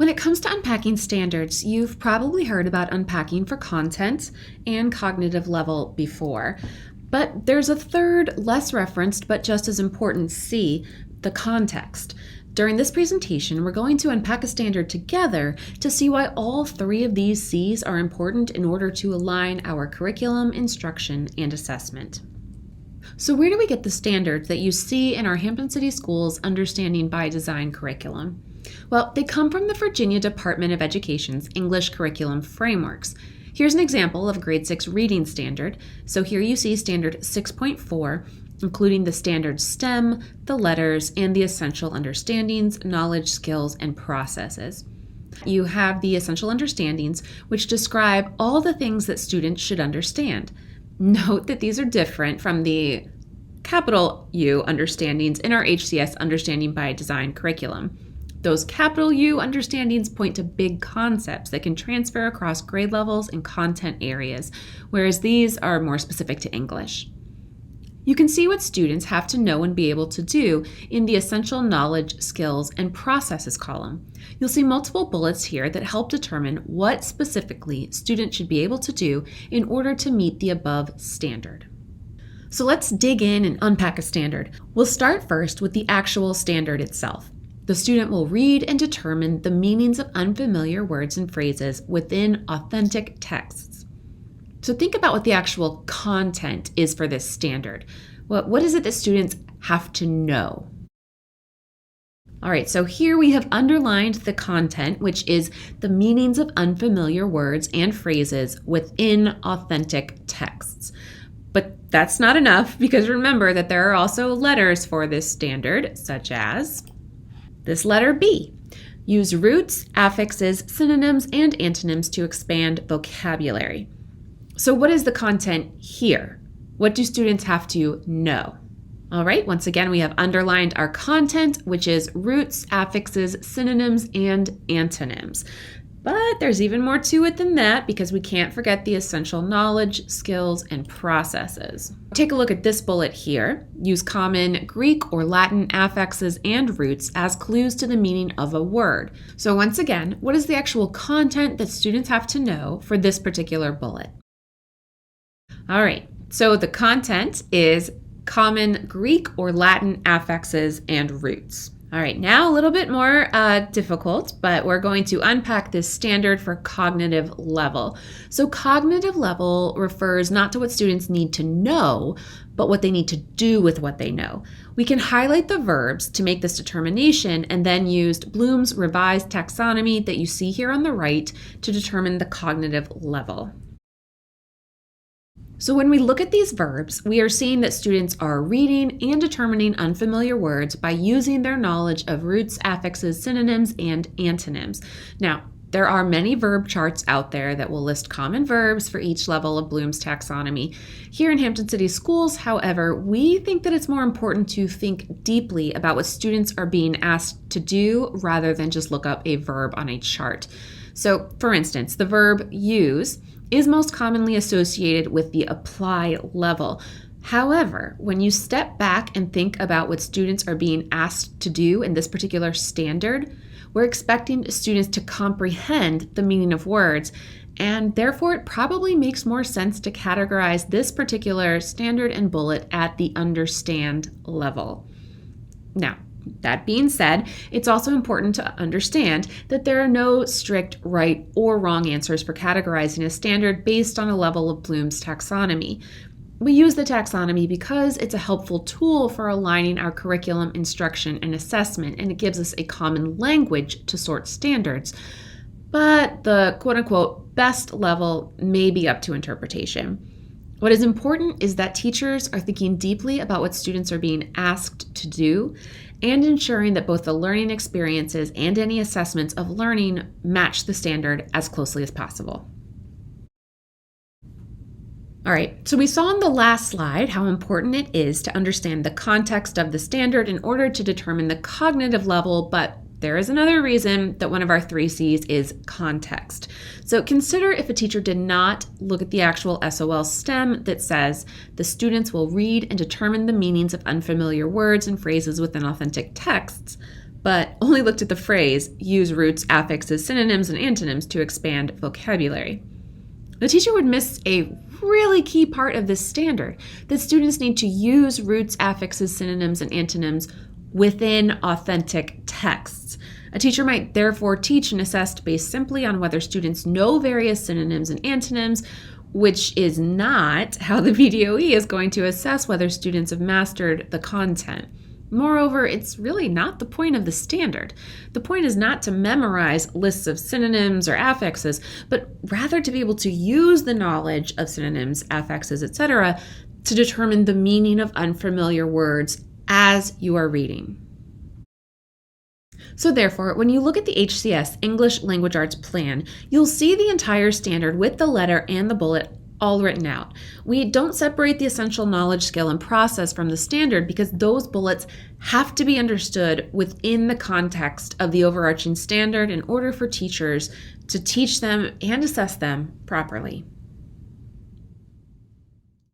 when it comes to unpacking standards, you've probably heard about unpacking for content and cognitive level before. But there's a third, less referenced, but just as important C, the context. During this presentation, we're going to unpack a standard together to see why all three of these C's are important in order to align our curriculum, instruction, and assessment. So where do we get the standards that you see in our Hampton City Schools Understanding by Design curriculum? Well, they come from the Virginia Department of Education's English Curriculum Frameworks. Here's an example of a grade 6 reading standard. So here you see standard 6.4, including the standard STEM, the letters, and the essential understandings, knowledge, skills, and processes. You have the essential understandings, which describe all the things that students should understand. Note that these are different from the capital U understandings in our HCS Understanding by Design curriculum. Those capital U understandings point to big concepts that can transfer across grade levels and content areas, whereas these are more specific to English. You can see what students have to know and be able to do in the essential knowledge, skills, and processes column. You'll see multiple bullets here that help determine what specifically students should be able to do in order to meet the above standard. So let's dig in and unpack a standard. We'll start first with the actual standard itself. The student will read and determine the meanings of unfamiliar words and phrases within authentic texts. So think about what the actual content is for this standard. What is it that students have to know? All right, so here we have underlined the content, which is the meanings of unfamiliar words and phrases within authentic texts. But that's not enough, because remember that there are also letters for this standard, such as this letter B. Use roots, affixes, synonyms, and antonyms to expand vocabulary. So what is the content here? What do students have to know? All right, once again, we have underlined our content, which is roots, affixes, synonyms, and antonyms. But there's even more to it than that, because we can't forget the essential knowledge, skills, and processes. Take a look at this bullet here. Use common Greek or Latin affixes and roots as clues to the meaning of a word. So once again, what is the actual content that students have to know for this particular bullet? All right, so the content is common Greek or Latin affixes and roots. All right, now a little bit more difficult, but we're going to unpack this standard for cognitive level. So cognitive level refers not to what students need to know, but what they need to do with what they know. We can highlight the verbs to make this determination and then use Bloom's revised taxonomy that you see here on the right to determine the cognitive level. So when we look at these verbs, we are seeing that students are reading and determining unfamiliar words by using their knowledge of roots, affixes, synonyms, and antonyms. Now, there are many verb charts out there that will list common verbs for each level of Bloom's taxonomy. Here in Hampton City Schools, however, we think that it's more important to think deeply about what students are being asked to do rather than just look up a verb on a chart. So, for instance, the verb use is most commonly associated with the apply level. However, when you step back and think about what students are being asked to do in this particular standard, we're expecting students to comprehend the meaning of words, and therefore it probably makes more sense to categorize this particular standard and bullet at the understand level. Now, that being said, it's also important to understand that there are no strict right or wrong answers for categorizing a standard based on a level of Bloom's taxonomy. We use the taxonomy because it's a helpful tool for aligning our curriculum, instruction, and assessment, and it gives us a common language to sort standards. But the quote-unquote best level may be up to interpretation. What is important is that teachers are thinking deeply about what students are being asked to do and ensuring that both the learning experiences and any assessments of learning match the standard as closely as possible. All right, so we saw on the last slide how important it is to understand the context of the standard in order to determine the cognitive level, but there is another reason that one of our 3 C's is context. So consider if a teacher did not look at the actual SOL stem that says the students will read and determine the meanings of unfamiliar words and phrases within authentic texts, but only looked at the phrase, use roots, affixes, synonyms, and antonyms to expand vocabulary. The teacher would miss a really key part of this standard, that students need to use roots, affixes, synonyms, and antonyms within authentic texts. A teacher might therefore teach and assess based simply on whether students know various synonyms and antonyms, which is not how the VDOE is going to assess whether students have mastered the content. Moreover, it's really not the point of the standard. The point is not to memorize lists of synonyms or affixes, but rather to be able to use the knowledge of synonyms, affixes, etc. to determine the meaning of unfamiliar words as you are reading. So therefore, when you look at the HCS English Language Arts Plan, you'll see the entire standard with the letter and the bullet all written out. We don't separate the essential knowledge, skill, and process from the standard because those bullets have to be understood within the context of the overarching standard in order for teachers to teach them and assess them properly.